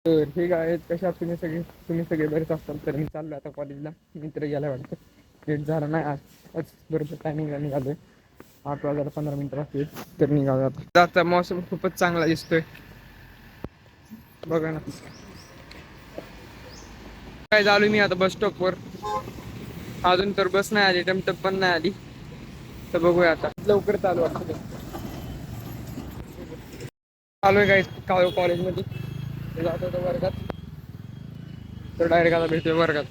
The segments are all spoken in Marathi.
तर हे काय कशा तुम्ही सगळे बरेच असताल. तर मी चाललो आता कॉलेजला. मित्र गेला वाटतं. लेट झाला नाही आज बरोबर टायमिंगला निघालोय. 8 वाजायला 15 मिनिटं लागतील. तर निघालो आता. आता मौसम खूपच चांगला दिसतोय बघा ना. काय झालो मी आता बस स्टॉपवर. अजून तर बस नाही आली, टमटम पण नाही आली. तर बघूया आता लवकर चालू असतं. चालू आहे काय कॉलेजमध्ये. जातो तो वर्गात. तर डायरेक्ट आता भेटूया वर्गात.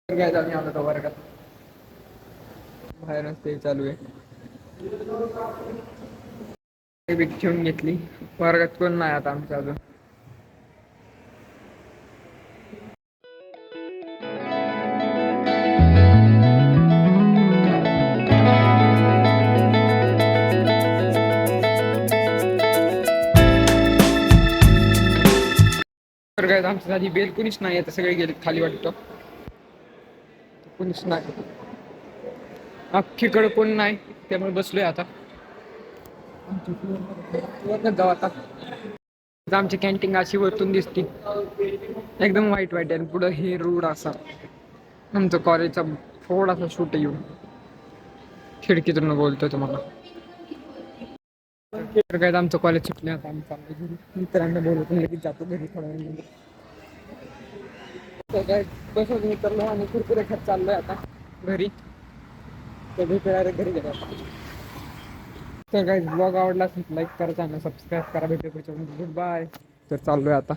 काय झालं आता तो वर्गात. बाहेर ते चालू आहे. बीक ठेवून घेतली. वर्गात कोण नाही आता आमच्या अजून. वर्गात आमच्या आधी बेल कुणीच नाही. आता सगळे गेले खाली वाटतं. कुणीच नाही अख्खीकडे कोण नाही. त्यामुळे बसलोय आता. वर्गात जाऊ आता. आमची कॅन्टीन अशी वरतून दिसते एकदम वाईट वाईट आहे. पुढं हे रोड असा आमचं कॉलेजचा थोडासा शूट येऊन खिडकीतून बोलतोय तुम्हाला. तर काय आमचं कॉलेज सुटले आता. आम्ही चाललो घरी. मित्रांना बोलवतो लगेच जातो घरी थोड्या वेळ. तर काय बसच मित्रलो आणि कुरकुरे खात चाललोय आता घरी. तर भेटूया घरी गेलो. तर काय ब्लॉग आवडला असेल लाईक करा, चॅनल सबस्क्राईब करा. भेटू पुढच्या. Good bye. तर चाललोय आता.